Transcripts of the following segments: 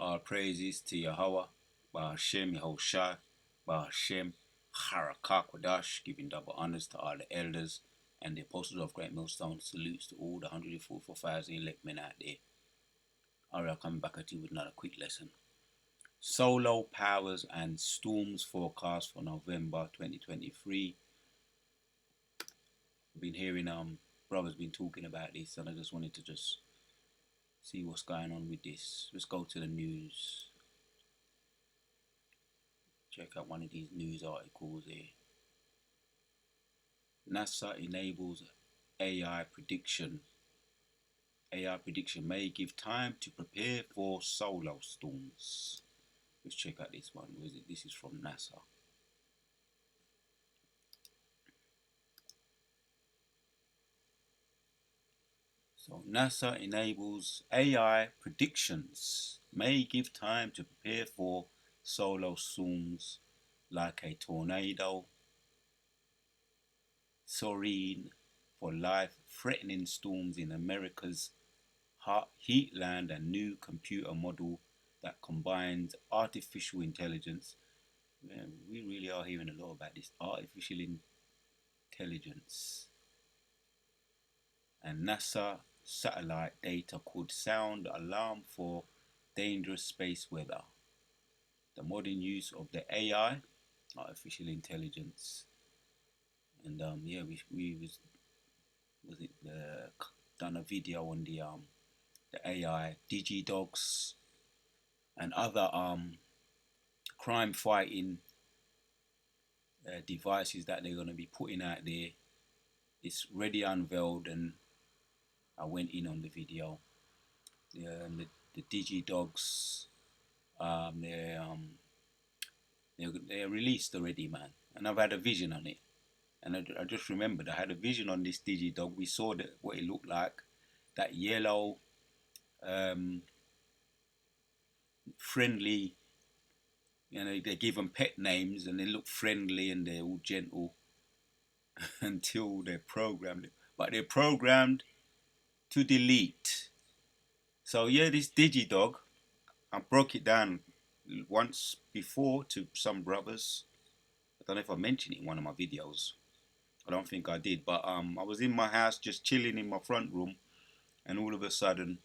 All praises to Yahweh, Ba'ashem Yahushai, Ba'ashem Harakakwadash, giving double honors to all the elders and the apostles of Great Millstone. Salutes to all the 144,000 elect men out there. Alright, coming back at you with another quick lesson. Solar powers and storms forecast for November 2023. I've been hearing brothers been talking about this, and I just wanted to see what's going on with this. Let's go to the news. Check out one of these news articles here. NASA enables AI prediction. AI prediction may give time to prepare for solar storms. Let's check out this one. Where is it? This is from NASA. So NASA enables AI predictions may give time to prepare for solar storms like a tornado, serene for life-threatening storms in America's hot heatland, and new computer model that combines artificial intelligence. Man, we really are hearing a lot about this artificial intelligence. And NASA satellite data could sound alarm for dangerous space weather. The modern use of the AI, artificial intelligence, and yeah, we was it done a video on the AI DigiDogs and other crime fighting devices that they're going to be putting out there. It's ready unveiled, and I went in on the video. The DigiDogs, they're released already, man, and I've had a vision on it. And I just remembered I had a vision on this DigiDog. We saw what it looked like, that yellow, friendly. You know, they give them pet names and they look friendly and they're all gentle until they're programmed. But they're programmed to delete. So yeah, this DigiDog, I broke it down once before to some brothers. I don't know if I mentioned it in one of my videos. I don't think I did, but I was in my house just chilling in my front room, and all of a sudden,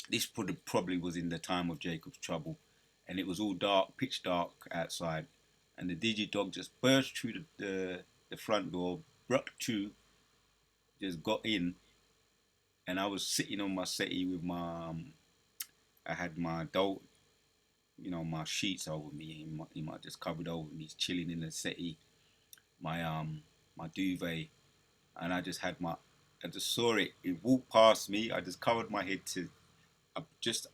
this probably was in the time of Jacob's trouble, and it was all dark, pitch dark outside, and the DigiDog just burst through the front door, broke through, just got in, and I was sitting on my settee with my I had my doll, you know, my sheets over me, he might just covered over me, chilling in the settee, my duvet, and I just saw it. It walked past me. I just covered my head to just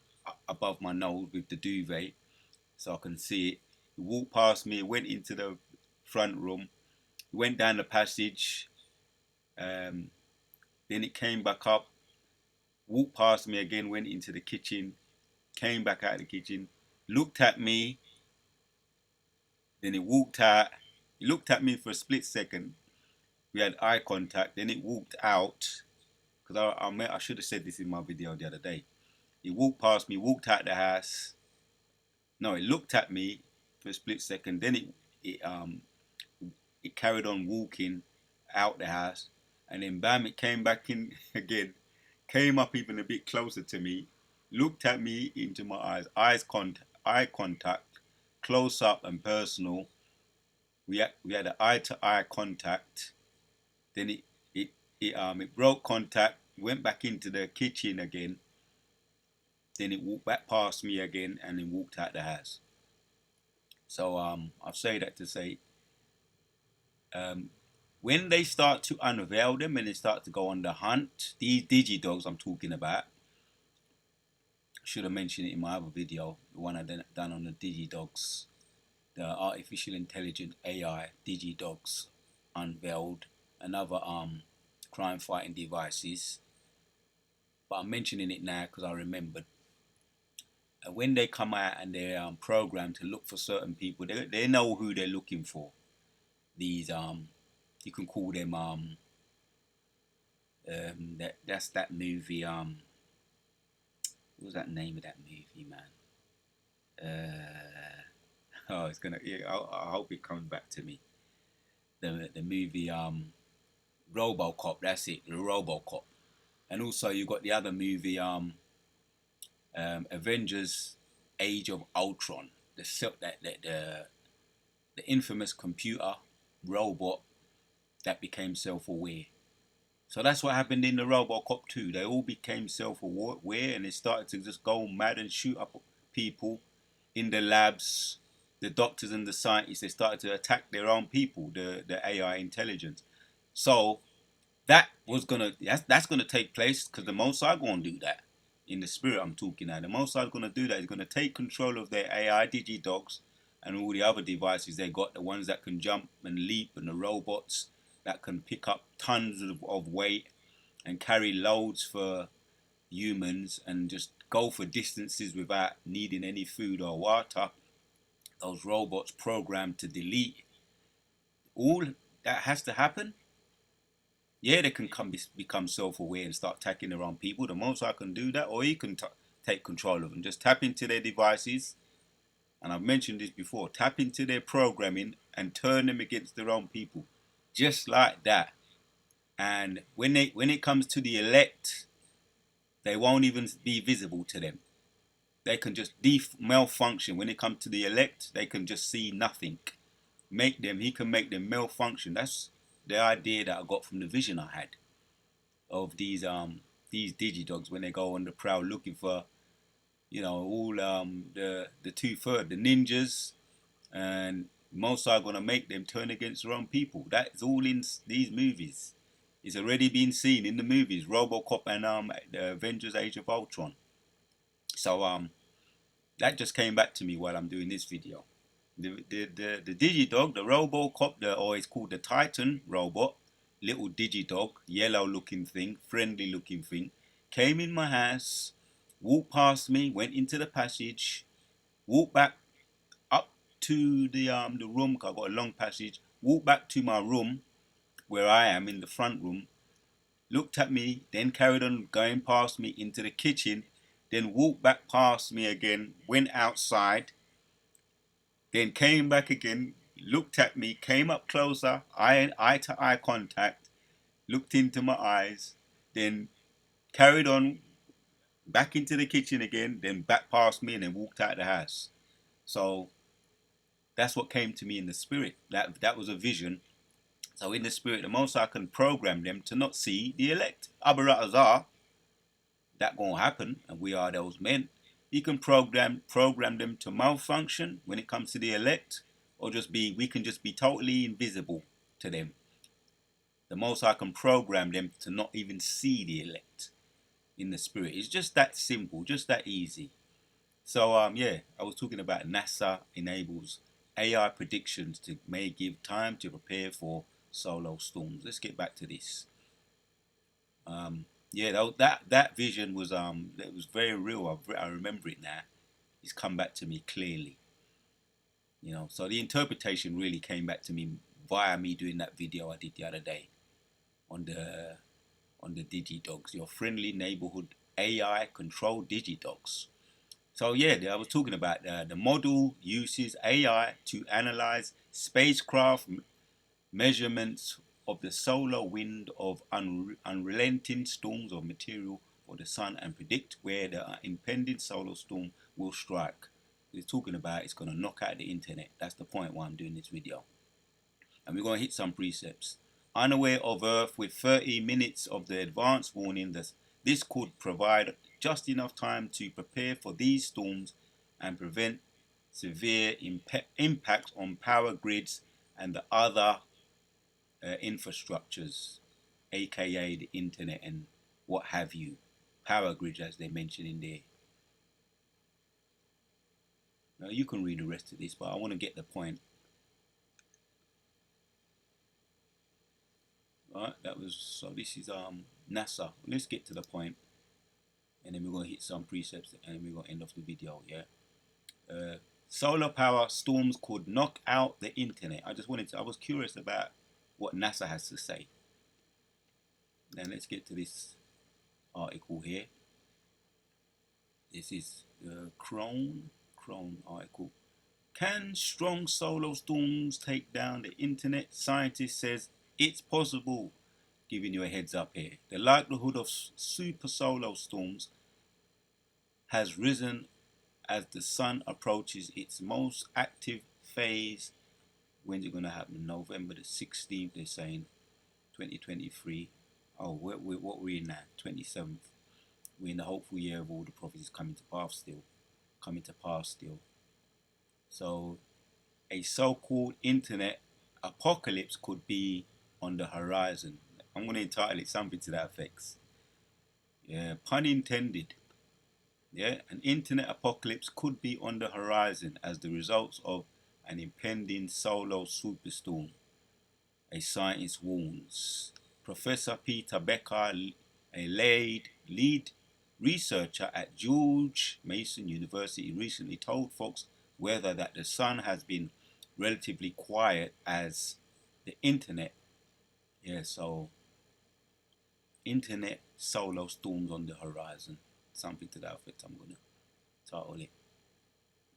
above my nose with the duvet, so I can see it. It walked past me. It went into the front room. It went down the passage. Then it came back up. Walked past me again. Went into the kitchen. Came back out of the kitchen. Looked at me. Then it walked out. It looked at me for a split second. We had eye contact. Then it walked out. Because I should have said this in my video the other day. It walked past me, walked out the house. No, it looked at me for a split second. Then it carried on walking out the house. And then bam, it came back in again. Came up even a bit closer to me. Looked at me into my eyes. Eye contact. Close up and personal. We had an eye-to-eye contact. Then it broke contact, went back into the kitchen again. Then it walked back past me again and then walked out the house. So I've say that to say, when they start to unveil them and they start to go on the hunt, these DigiDogs I'm talking about, I should have mentioned it in my other video, the one I done on the DigiDogs, the artificial intelligent AI DigiDogs unveiled, another crime fighting devices. But I'm mentioning it now because I remembered. When they come out and they're programmed to look for certain people, they know who they're looking for. These you can call them that's that movie what was that name of that movie, man? Oh, it's gonna. Yeah, I hope it comes back to me. The movie RoboCop. That's it. The RoboCop. And also you got the other movie Avengers: Age of Ultron. The infamous computer robot that became self-aware. So that's what happened in the RoboCop 2. They all became self-aware and they started to just go mad and shoot up people in the labs. The doctors and the scientists, they started to attack their own people, the AI intelligence. So that's gonna take place because the Mossad gonna do that. In the spirit I'm talking now, the Mossad gonna do that. He's gonna take control of their AI digidogs and all the other devices they got, the ones that can jump and leap and the robots that can pick up tons of weight and carry loads for humans and just go for distances without needing any food or water. Those robots programmed to delete. All that has to happen. Yeah, they can become self-aware and start attacking their own people. The most I can do that, or he can take control of them. Just tap into their devices, and I've mentioned this before. Tap into their programming and turn them against their own people, just like that. And when it comes to the elect, they won't even be visible to them. They can just malfunction. When it comes to the elect, they can just see nothing. He can make them malfunction. That's the idea that I got from the vision I had of these digidogs when they go on the prowl looking for, all the two-third, the ninjas, and most are gonna make them turn against their own people. That's all in these movies. It's already been seen in the movies, RoboCop and the Avengers: Age of Ultron. So that just came back to me while I'm doing this video. The Digidog, the RoboCop, or it's called the Titan robot, little Digidog, yellow looking thing, friendly looking thing, came in my house, walked past me, went into the passage, walked back up to the room, 'cause I've got a long passage, walked back to my room where I am in the front room, looked at me, then carried on going past me into the kitchen, then walked back past me again, went outside, then came back again, looked at me, came up closer, eye to eye contact, looked into my eyes, then carried on back into the kitchen again, then back past me and then walked out of the house. So that's what came to me in the spirit. That was a vision. So in the spirit, the most I can program them to not see the elect. Abaratazar, that gonna happen, and we are those men. You can program them to malfunction when it comes to the elect, or we can just be totally invisible to them. The most I can program them to not even see the elect in the spirit. It's just that simple, just that easy. So yeah, I was talking about NASA enables AI predictions to may give time to prepare for solar storms. Let's get back to this. Yeah, that vision was it was very real. I remember it now. It's come back to me clearly. So the interpretation really came back to me via me doing that video I did the other day on the DigiDogs, your friendly neighborhood AI controlled DigiDogs. So yeah, I was talking about the model uses AI to analyze spacecraft measurements of the solar wind of unrelenting storms of material for the sun and predict where the impending solar storm will strike. It's talking about it's going to knock out the internet. That's the point why I'm doing this video. And we're going to hit some precepts. Unaware of Earth with 30 minutes of the advance warning, this could provide just enough time to prepare for these storms and prevent severe impacts on power grids and the other infrastructures, aka the internet and what have you, power grids as they mention in there. Now you can read the rest of this, but I want to get the point. Alright, so this is NASA. Let's get to the point, and then we're gonna hit some precepts, and then we're gonna end off the video. Yeah. Solar power storms could knock out the internet. I was curious about what NASA has to say. Then let's get to this article here. This is Chrome. Chrome article. Can strong solar storms take down the internet? Scientist says it's possible. Giving you a heads up here. The likelihood of super solar storms has risen as the sun approaches its most active phase. When's it going to happen? November the 16th, they're saying, 2023. Oh, what we're in now? 27th. We're in the hopeful year of all the prophecies coming to pass still. So, a so-called internet apocalypse could be on the horizon. I'm going to entitle it something to that effect. Yeah, pun intended. Yeah, an internet apocalypse could be on the horizon as the result of an impending solar superstorm, a scientist warns. Professor Peter Becker, a lead researcher at George Mason University, recently told Fox Weather that the sun has been relatively quiet as the internet. Yeah, so internet solar storms on the horizon. Something to that effect, I'm going to title it.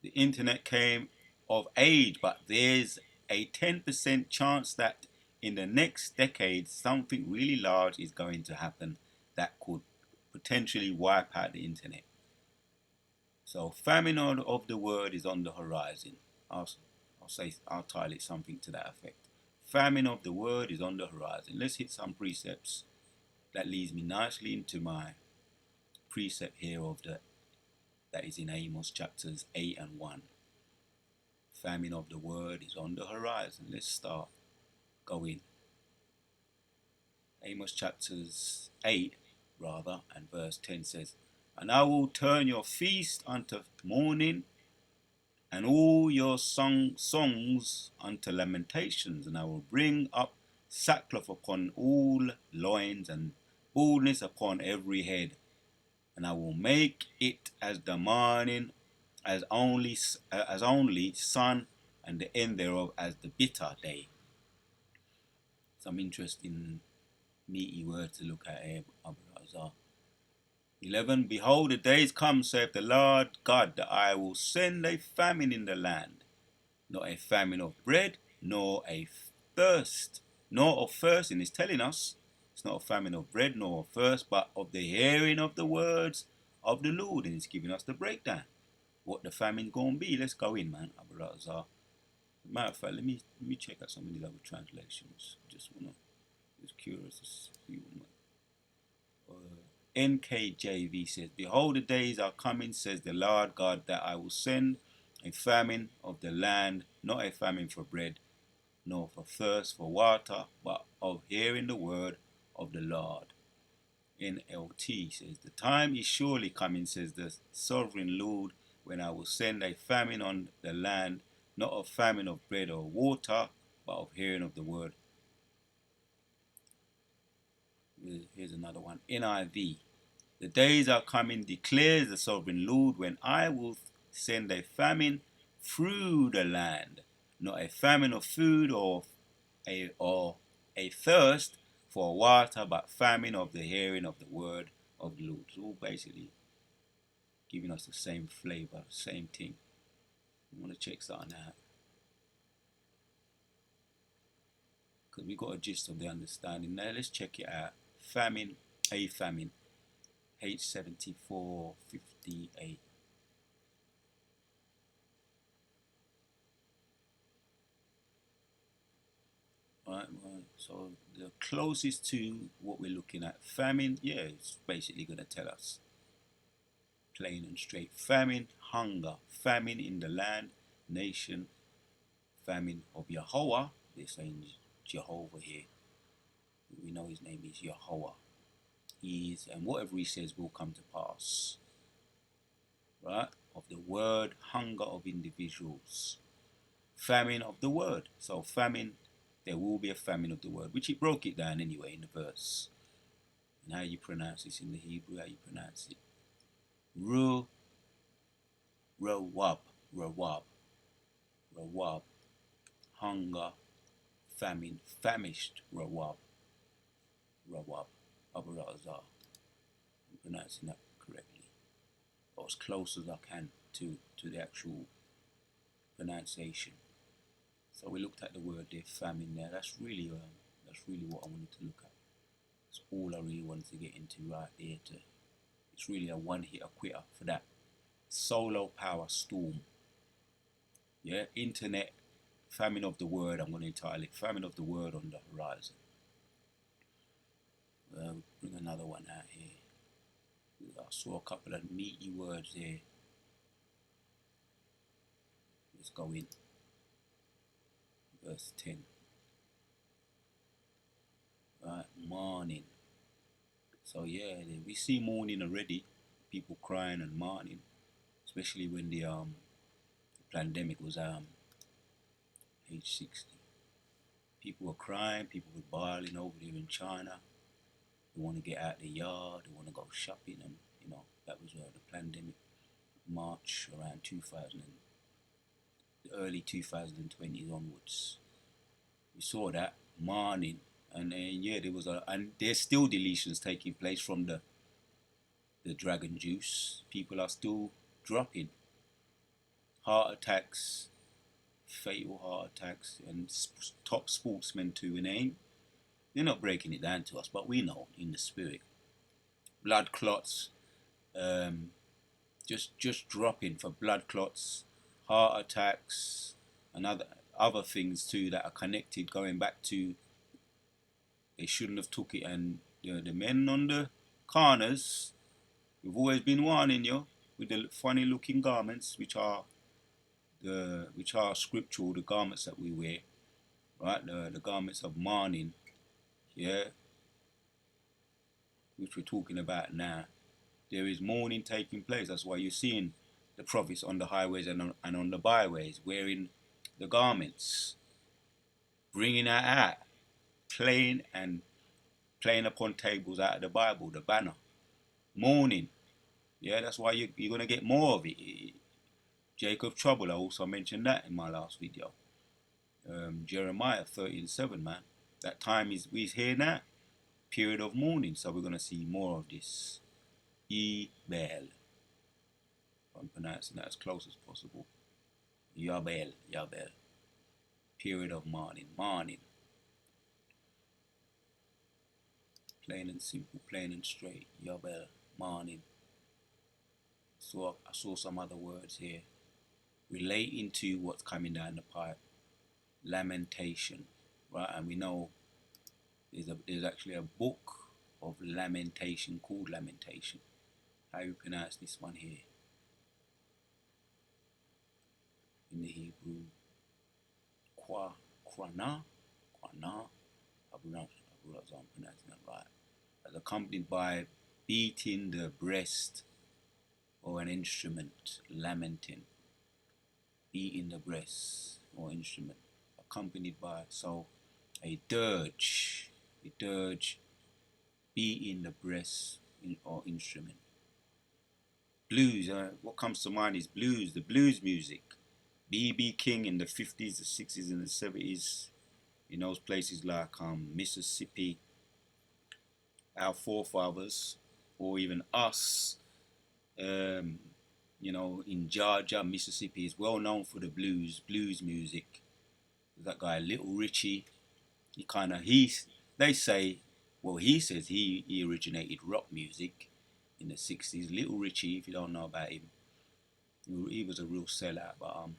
The internet came of age, but there's a 10% chance that in the next decade something really large is going to happen that could potentially wipe out the internet. So famine of the word is on the horizon. I'll title it something to that effect. Famine of the word is on the horizon. Let's hit some precepts. That leads me nicely into my precept here that is in Amos chapters 8 and 1. Famine of the word is on the horizon. Let's start going. Amos chapters 8 and verse 10 says, And I will turn your feast unto mourning, and all your songs unto lamentations, and I will bring up sackcloth upon all loins, and baldness upon every head, and I will make it as the morning, as only sun, and the end thereof as the bitter day. Some interesting meaty words to look at here. 11. Behold, the days come, saith the Lord God, that I will send a famine in the land, not a famine of bread, nor a thirst, nor of thirst, and it's telling us it's not a famine of bread nor of thirst, but of the hearing of the words of the Lord, and it's giving us the breakdown. What the famine's going to be. Let's go in, man. Matter of fact, let me check out some of these other translations. Just curious to see what NKJV says, Behold, the days are coming, says the Lord God, that I will send a famine of the land, not a famine for bread, nor for thirst for water, but of hearing the word of the Lord. NLT says, The time is surely coming, says the sovereign Lord, when I will send a famine on the land, not a famine of bread or water, but of hearing of the word. Here's another one. NIV. The days are coming, declares the sovereign Lord, when I will send a famine through the land, not a famine of food or a thirst for water, but famine of the hearing of the word of the Lord. It's all basically giving us the same flavor, same thing. I want to check something out, because we got a gist of the understanding. Now let's check it out. Famine, H7458. Right, so the closest to what we're looking at, famine, yeah, it's basically going to tell us plain and straight. Famine, hunger, famine in the land, nation, famine of Yahweh. They're saying Jehovah here. We know his name is Yahweh. He is, and whatever he says will come to pass. Right? Of the word, hunger of individuals. Famine of the word. So famine, there will be a famine of the word, which he broke it down anyway in the verse. And how you pronounce this in the Hebrew, how you pronounce it. Rawab. Hunger, famine, famished, Rawab. I'm pronouncing that correctly. or as close as I can to the actual pronunciation. So we looked at the word there, famine there. That's really what I wanted to look at. That's all I really wanted to get into right there. It's really a one-hitter quitter for that solar power storm. Yeah, internet famine of the word. I'm going to entitle it famine of the word on the horizon. Bring another one out here. I saw a couple of meaty words there. Let's go in. Verse 10. Right, mourning. So yeah, we see mourning already. People crying and mourning, especially when the pandemic was age 60. People were crying. People were bawling over there in China. They want to get out the yard. They want to go shopping, and that was the pandemic. March around 2000, the early 2020s onwards. We saw that mourning, and yeah, and there's still deletions taking place from the dragon juice. People are still dropping heart attacks, fatal heart attacks, and top sportsmen too. And they're not breaking it down to us, but we know in the spirit. Blood clots, just dropping for blood clots, heart attacks, and other things too that are connected, going back to they shouldn't have took it. And the men on the corners, we've always been warning you with the funny looking garments, which are scriptural, the garments that we wear, right? The garments of mourning, yeah, which we're talking about now. There is mourning taking place. That's why you're seeing the prophets on the highways and on the byways wearing the garments, bringing that out, playing upon tables out of the Bible, the banner, mourning. Yeah, that's why you're going to get more of it. Jacob Trouble, I also mentioned that in my last video. Jeremiah 13:7, man. That time is here now. Period of mourning. So we're going to see more of this. Ebel. I'm pronouncing that as close as possible. Yabel. Period of mourning. Plain and simple, plain and straight. Yabel. Mourning. So I saw some other words here relating to what's coming down the pipe. Lamentation, right? And we know there's actually a book of lamentation called Lamentation. How you pronounce this one here in the Hebrew? Quana. I'm pronouncing that right. As accompanied by beating the breast or an instrument, lamenting, beating the breast or instrument, accompanied by a dirge, beating the breast or instrument. Blues, what comes to mind is blues, the blues music. B.B. King in the 50s, the 60s, and the 70s, in those places like Mississippi, our forefathers, or even us, in Georgia, Mississippi is well known for the blues music. That guy, Little Richie, they say, well, he says he originated rock music in the 60s. Little Richie, if you don't know about him, he was a real sellout. But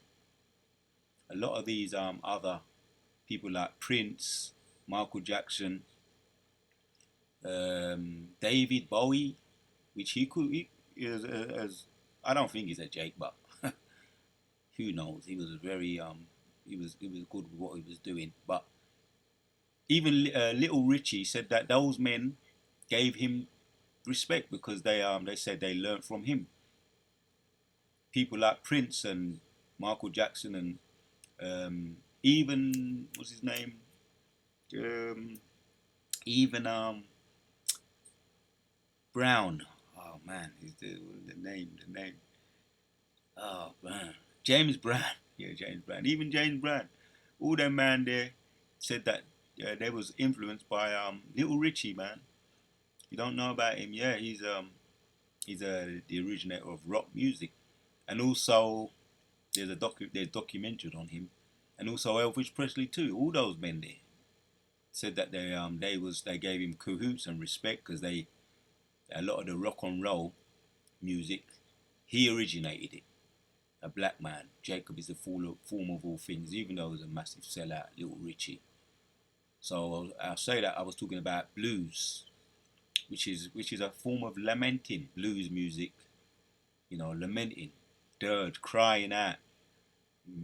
a lot of these other people like Prince, Michael Jackson, David Bowie, which he is as I don't think he's a Jake, but who knows? He was very he was good with what he was doing. But even Little Richie said that those men gave him respect because they said they learned from him. People like Prince and Michael Jackson and even what's his name? Even Brown. Oh man, the name. Oh man, James Brown. Yeah, James Brown. Even James Brown. All them man there said that they was influenced by Little Richie, man. You don't know about him? Yeah, He's the originator of rock music, and also there's documentary on him, and also Elvis Presley too. All those men there said that they gave him cahoots and respect because they a lot of the rock and roll music he originated it. A black man. Jacob is the form of all things, even though he was a massive sellout, Little Richie. So I'll say that I was talking about blues, which is a form of lamenting, blues music. Lamenting, dirge, crying out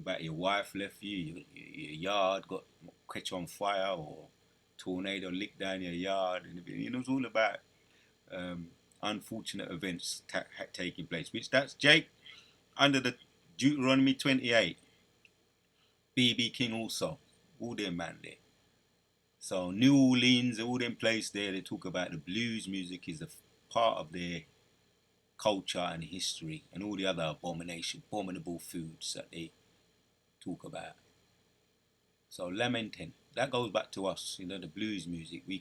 about your wife left you, your yard got catch on fire, or tornado licked down your yard, and it's all about unfortunate events taking place. Which that's Jake under the Deuteronomy 28. BB King also, all them man there. So New Orleans, all them place there, they talk about the blues music is a part of their culture and history, and all the other abominable foods that they talk about. So lamenting, that goes back to us, the blues music. The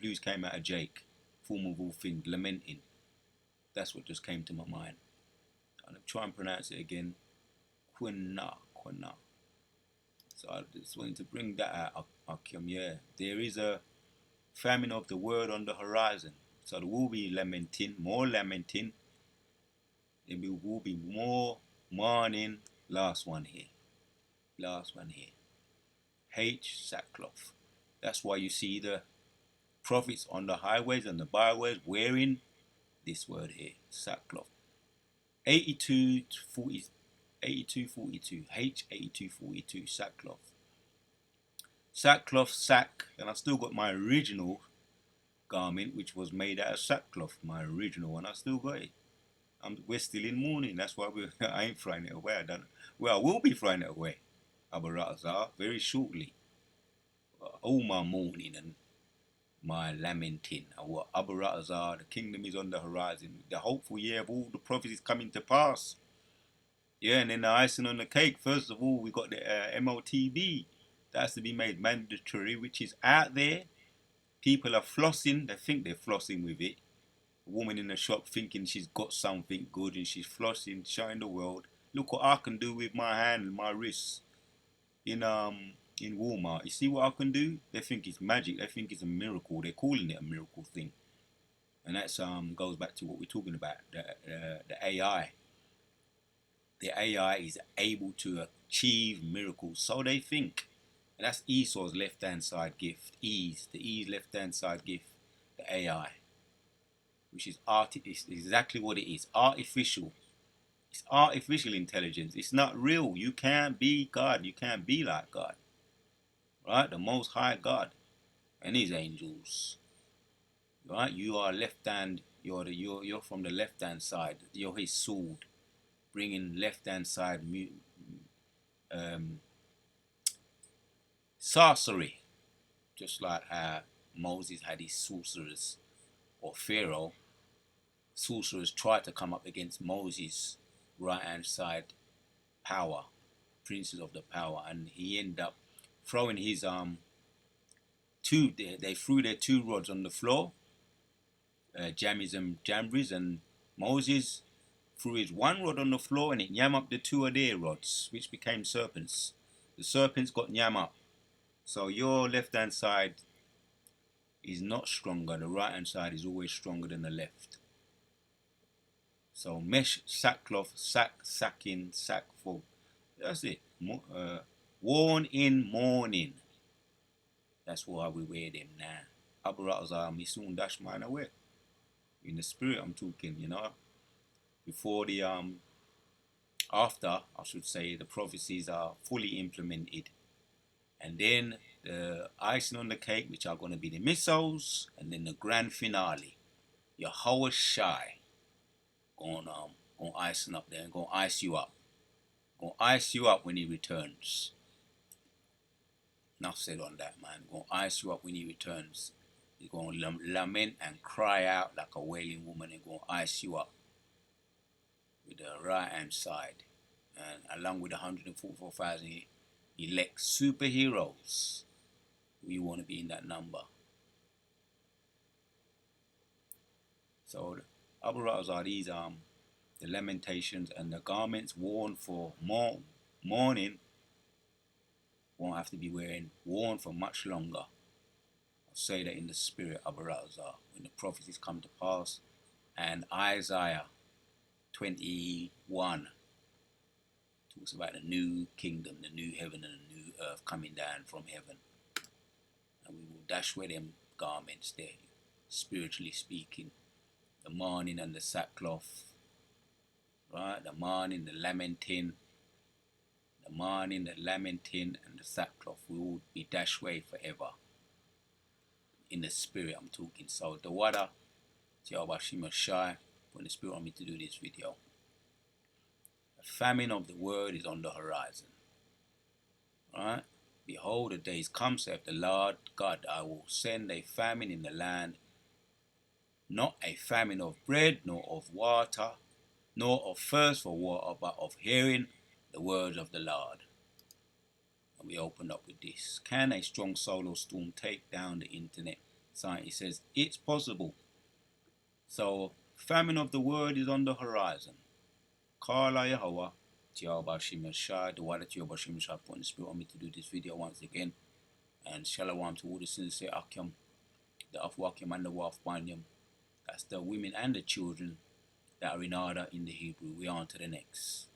blues came out of Jake, form of all things, lamenting. That's what just came to my mind. I'm gonna try and pronounce it again. Quina. So I just wanted to bring that out, Akim. Yeah, there is a famine of the word on the horizon. So there will be lamenting, more lamenting. There will be more mourning. Last one here. Sackcloth. That's why you see the prophets on the highways and the byways wearing this word here, sackcloth. 8242, H8242, sackcloth. Sackcloth, sack, and I still got my original garment, which was made out of sackcloth, my original one. I still got it. We're still in mourning. That's why I ain't throwing it away. I will be throwing it away. Abarazar, very shortly. All my mourning and my lamenting. And what Abarazar, the kingdom is on the horizon. The hopeful year of all the prophecies coming to pass. Yeah, and then the icing on the cake. First of all, we got the MOTB. That has to be made mandatory, which is out there. People are flossing. They think they're flossing with it. A woman in the shop thinking she's got something good and she's flossing, showing the world. Look what I can do with my hand and my wrists in Walmart. You see what I can do? They think it's magic. They think it's a miracle. They're calling it a miracle thing, and that's goes back to what we're talking about. The AI. The AI is able to achieve miracles, so they think. And that's Esau's left-hand side gift. The E's left-hand side gift. The AI. Which is it's exactly what it is. Artificial. It's artificial intelligence. It's not real. You can't be God. You can't be like God. Right? The Most High God and His angels. Right? You are left hand. You're from the left hand side. You're His sword, bringing left hand side sorcery, just like how Moses had his sorcerers, or Pharaoh. Sorcerers tried to come up against Moses' right hand side power, princes of the power, and he ended up throwing his they threw their two rods on the floor, jammies and jambries, and Moses threw his one rod on the floor and it yam up the two of their rods, which became serpents. The serpents got yam up. So your left hand side is not stronger, the right hand side is always stronger than the left. So mesh, sackcloth, sacking, sackful. That's it. Worn in mourning. That's why we wear them now. Abarazar, me soon dash mine away. In the spirit I'm talking, Before after, I should say, the prophecies are fully implemented. And then the icing on the cake, which are going to be the missiles, and then the grand finale. Yahweh Shai going icing up there and going to ice you up. Going to ice you up when he returns. Enough said on that, man. Going to ice you up when he returns. He's going to lament and cry out like a wailing woman and going to ice you up with the right hand side. And along with 144,000 elect superheroes. We want to be in that number. So Abarazas are these the lamentations, and the garments worn for mourning won't have to be worn for much longer. I'll say that in the spirit of Abarazar when the prophecies come to pass. And Isaiah 21 talks about the new kingdom, the new heaven and the new earth coming down from heaven. And we will dash away them garments there, spiritually speaking. The mourning and the sackcloth, right? The mourning, the lamenting, and the sackcloth will be dashed away forever. In the spirit I'm talking. So the water, Tiawashima Shai, when the spirit want me to do this video. The famine of the word is on the horizon. Right? Behold, the days come, saith the Lord God, I will send a famine in the land, not a famine of bread, nor of water, nor of thirst for water, but of hearing the words of the Lord. And we open up with this. Can a strong solar storm take down the internet? Scientist says it's possible. So, famine of the word is on the horizon. Kala Yahweh, Tiawashim Yashai, the water Tiawashim Yashai, put in the spirit on me to do this video once again. And Shalom to all the sincere Akim, the Afwakim and the Waf Banyam. That's the women and the children that are in order in the Hebrew. We on to the next.